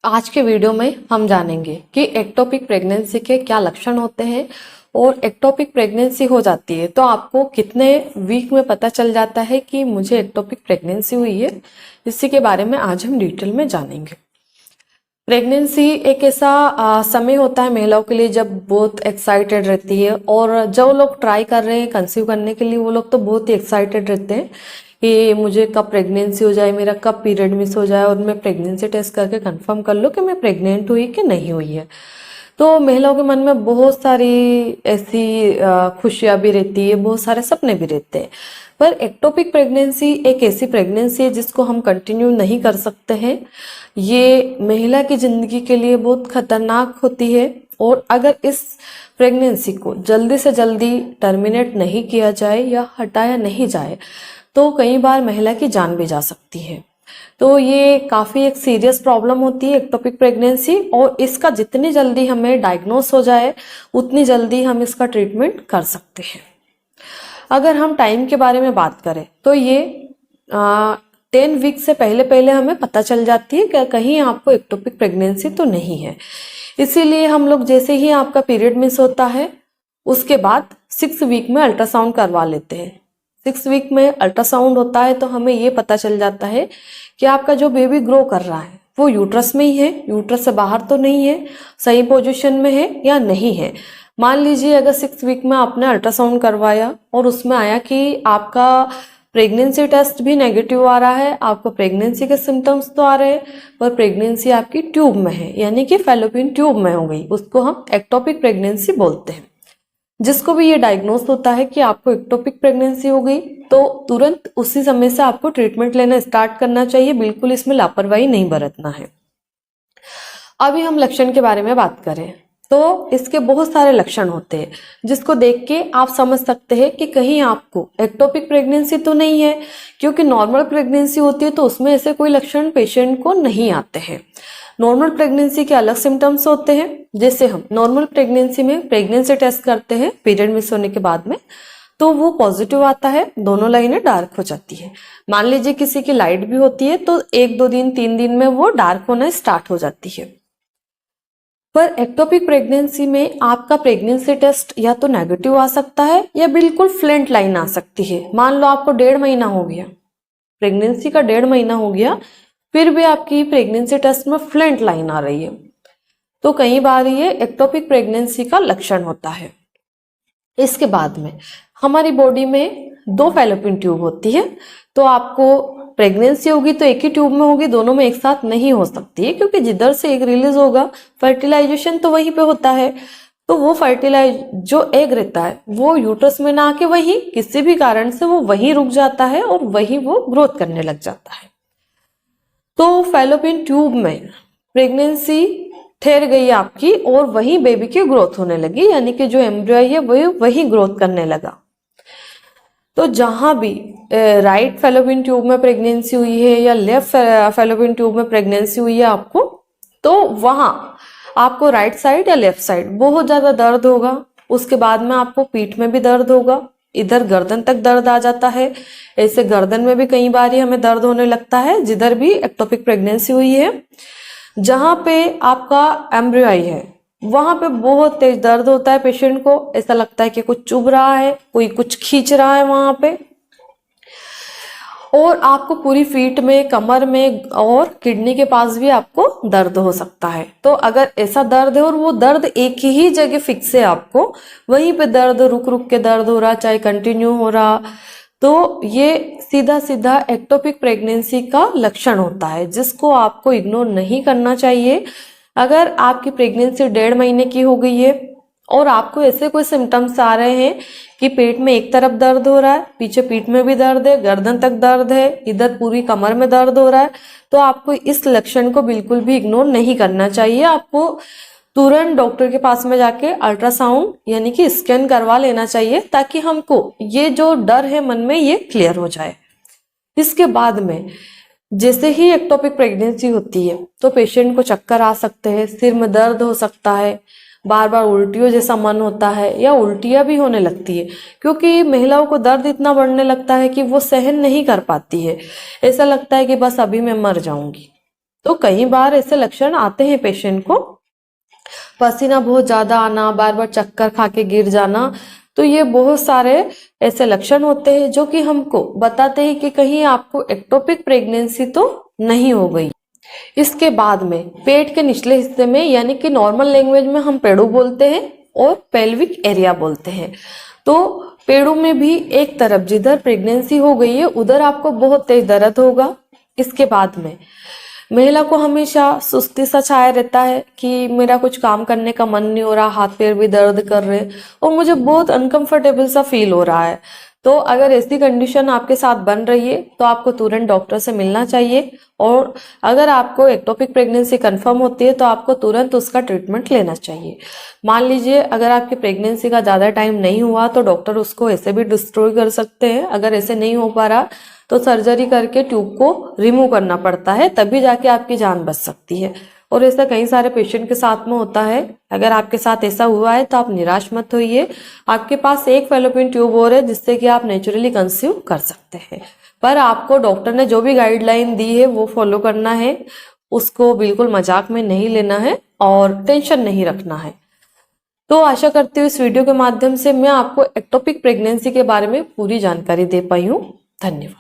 आज के वीडियो में हम जानेंगे कि एक्टोपिक प्रेगनेंसी के क्या लक्षण होते हैं और एक्टोपिक प्रेगनेंसी हो जाती है तो आपको कितने वीक में पता चल जाता है कि मुझे एक्टोपिक प्रेगनेंसी हुई है। इसी के बारे में आज हम डिटेल में जानेंगे। प्रेगनेंसी एक ऐसा समय होता है महिलाओं के लिए जब बहुत एक्साइटेड रहती है, और जो लोग ट्राई कर रहे हैं कंसीव करने के लिए वो लोग तो बहुत ही एक्साइटेड रहते हैं कि मुझे कब प्रेगनेंसी हो जाए, मेरा कब पीरियड मिस हो जाए और मैं प्रेगनेंसी टेस्ट करके कंफर्म कर लूँ कि मैं प्रेग्नेंट हुई कि नहीं हुई है। तो महिलाओं के मन में बहुत सारी ऐसी खुशियाँ भी रहती है, बहुत सारे सपने भी रहते हैं। पर एक्टोपिक प्रेगनेंसी एक ऐसी प्रेगनेंसी है जिसको हम कंटिन्यू नहीं कर सकते हैं। ये महिला की जिंदगी के लिए बहुत खतरनाक होती है, और अगर इस प्रेगनेंसी को जल्दी से जल्दी टर्मिनेट नहीं किया जाए या हटाया नहीं जाए तो कई बार महिला की जान भी जा सकती है। तो ये काफ़ी एक सीरियस प्रॉब्लम होती है एक्टोपिक प्रेगनेंसी, और इसका जितनी जल्दी हमें डायग्नोस हो जाए उतनी जल्दी हम इसका ट्रीटमेंट कर सकते हैं। अगर हम टाइम के बारे में बात करें तो ये 10 वीक से पहले पहले हमें पता चल जाती है कि कहीं आपको एक्टोपिक प्रेगनेंसी तो नहीं है। इसीलिए हम लोग जैसे ही आपका पीरियड मिस होता है उसके बाद 6 वीक में अल्ट्रासाउंड करवा लेते हैं। 6 वीक में अल्ट्रासाउंड होता है तो हमें ये पता चल जाता है कि आपका जो बेबी ग्रो कर रहा है वो यूट्रस में ही है, यूट्रस से बाहर तो नहीं है, सही पोजीशन में है या नहीं है। मान लीजिए अगर 6 वीक में आपने अल्ट्रासाउंड करवाया और उसमें आया कि आपका प्रेगनेंसी टेस्ट भी नेगेटिव आ रहा है, आपको प्रेगनेंसी के सिम्टम्स तो आ रहे हैं पर प्रेगनेंसी आपकी ट्यूब में है, यानी कि फैलोपियन ट्यूब में हो गई, उसको हम एक्टोपिक प्रेगनेंसी बोलते हैं। जिसको भी ये डायग्नोस होता है कि आपको एक्टोपिक प्रेगनेंसी हो गई तो तुरंत उसी समय से आपको ट्रीटमेंट लेना स्टार्ट करना चाहिए, बिल्कुल इसमें लापरवाही नहीं बरतना है। अभी हम लक्षण के बारे में बात करें तो इसके बहुत सारे लक्षण होते हैं जिसको देख के आप समझ सकते हैं कि कहीं आपको एक्टोपिक प्रेगनेंसी तो नहीं है, क्योंकि नॉर्मल प्रेगनेंसी होती है तो उसमें ऐसे कोई लक्षण पेशेंट को नहीं आते हैं। नॉर्मल प्रेगनेंसी के अलग सिम्टम्स होते हैं। जैसे हम नॉर्मल प्रेगनेंसी में प्रेगनेंसी टेस्ट करते हैं पीरियड मिस होने के बाद में, तो वो पॉजिटिव आता है, दोनों लाइनें डार्क हो जाती है। मान लीजिए किसी की लाइट भी होती है तो 1-2 दिन 3 दिन में वो डार्क होना स्टार्ट हो जाती है। पर एक्टोपिक प्रेगनेंसी में आपका प्रेगनेंसी टेस्ट या तो नेगेटिव आ सकता है या बिल्कुल फ्लैट लाइन आ सकती है। मान लो आपको 1.5 महीना हो गया, प्रेगनेंसी का 1.5 महीना हो गया, फिर भी आपकी प्रेगनेंसी टेस्ट में फ्लैट लाइन आ रही है, तो कई बार ये एक्टोपिक प्रेगनेंसी का लक्षण होता है। इसके बाद में हमारी बॉडी में 2 फैलोपियन ट्यूब होती है, तो आपको प्रेगनेंसी होगी तो एक ही ट्यूब में होगी, दोनों में एक साथ नहीं हो सकती है, क्योंकि जिधर से एग रिलीज होगा फर्टिलाइजेशन तो वहीं पे होता है। तो वो जो एग रहता है वो यूट्रस में ना आके वहीं किसी भी कारण से वो वहीं रुक जाता है और वहीं वो ग्रोथ करने लग जाता है। तो फैलोपियन ट्यूब में प्रेगनेंसी ठहर गई आपकी और वहीं बेबी की ग्रोथ होने लगी, यानी कि जो एम्ब्रियो है वही वहीं ग्रोथ करने लगा। तो जहां भी राइट फैलोपियन ट्यूब में प्रेगनेंसी हुई है या लेफ्ट फैलोपियन ट्यूब में प्रेगनेंसी हुई है आपको, तो वहां आपको राइट साइड या लेफ्ट साइड बहुत ज्यादा दर्द होगा। उसके बाद में आपको पीठ में भी दर्द होगा, इधर गर्दन तक दर्द आ जाता है। ऐसे गर्दन में भी कई बार ही हमें दर्द होने लगता है जिधर भी एक्टोपिक प्रेगनेंसी हुई है। जहां पे आपका एम्ब्रियो है वहां पे बहुत तेज दर्द होता है पेशेंट को, ऐसा लगता है कि कुछ चुभ रहा है, कोई कुछ खींच रहा है वहां पे। और आपको पूरी फीट में, कमर में और किडनी के पास भी आपको दर्द हो सकता है। तो अगर ऐसा दर्द है और वो दर्द एक ही जगह फिक्स है, आपको वहीं पे दर्द रुक रुक के दर्द हो रहा चाहे कंटिन्यू हो रहा, तो ये सीधा सीधा एक्टोपिक प्रेगनेंसी का लक्षण होता है जिसको आपको इग्नोर नहीं करना चाहिए। अगर आपकी प्रेगनेंसी 1.5 महीने की हो गई है और आपको ऐसे कोई सिम्टम्स आ रहे हैं कि पेट में एक तरफ दर्द हो रहा है, पीछे पीठ में भी दर्द है, गर्दन तक दर्द है, इधर पूरी कमर में दर्द हो रहा है, तो आपको इस लक्षण को बिल्कुल भी इग्नोर नहीं करना चाहिए। आपको तुरंत डॉक्टर के पास में जाके अल्ट्रासाउंड यानी कि स्कैन करवा लेना चाहिए, ताकि हमको ये जो डर है मन में ये क्लियर हो जाए। इसके बाद में जैसे ही एक्टोपिक प्रेगनेंसी होती है तो पेशेंट को चक्कर आ सकते हैं, सिर में दर्द हो सकता है, बार बार उल्टियों जैसा मन होता है या उल्टियां भी होने लगती है, क्योंकि महिलाओं को दर्द इतना बढ़ने लगता है कि वो सहन नहीं कर पाती है। ऐसा लगता है कि बस अभी मैं मर जाऊंगी। तो कई बार ऐसे लक्षण आते हैं पेशेंट को, पसीना बहुत ज्यादा आना, बार बार चक्कर खा के गिर जाना, तो ये बहुत सारे ऐसे लक्षण होते हैं जो कि हमको बताते हैं कि कहीं आपको एक्टोपिक प्रेगनेंसी तो नहीं हो गई। इसके बाद में पेट के निचले हिस्से में, यानी कि नॉर्मल लैंग्वेज में हम पेड़ू बोलते हैं और पेल्विक एरिया बोलते हैं, तो पेड़ू में भी एक तरफ जिधर प्रेगनेंसी हो गई है उधर आपको बहुत तेज दर्द होगा। इसके बाद में महिला को हमेशा सुस्ती सा छाया रहता है कि मेरा कुछ काम करने का मन नहीं हो रहा, हाथ पैर भी दर्द कर रहे और मुझे बहुत अनकंफर्टेबल सा फील हो रहा है। तो अगर ऐसी कंडीशन आपके साथ बन रही है तो आपको तुरंत डॉक्टर से मिलना चाहिए, और अगर आपको एक्टोपिक प्रेगनेंसी कंफर्म होती है तो आपको तुरंत उसका ट्रीटमेंट लेना चाहिए। मान लीजिए अगर आपकी प्रेगनेंसी का ज़्यादा टाइम नहीं हुआ तो डॉक्टर उसको ऐसे भी डिस्ट्रॉय कर सकते हैं। अगर ऐसे नहीं हो पा रहा तो सर्जरी करके ट्यूब को रिमूव करना पड़ता है, तभी जाके आपकी जान बच सकती है। और ऐसा कई सारे पेशेंट के साथ में होता है। अगर आपके साथ ऐसा हुआ है तो आप निराश मत होइए, आपके पास एक फैलोपियन ट्यूब और है जिससे कि आप नेचुरली कंसीव कर सकते हैं। पर आपको डॉक्टर ने जो भी गाइडलाइन दी है वो फॉलो करना है, उसको बिल्कुल मजाक में नहीं लेना है और टेंशन नहीं रखना है। तो आशा करती हूँ इस वीडियो के माध्यम से मैं आपको एक्टोपिक प्रेगनेंसी के बारे में पूरी जानकारी दे पाई हूँ। धन्यवाद।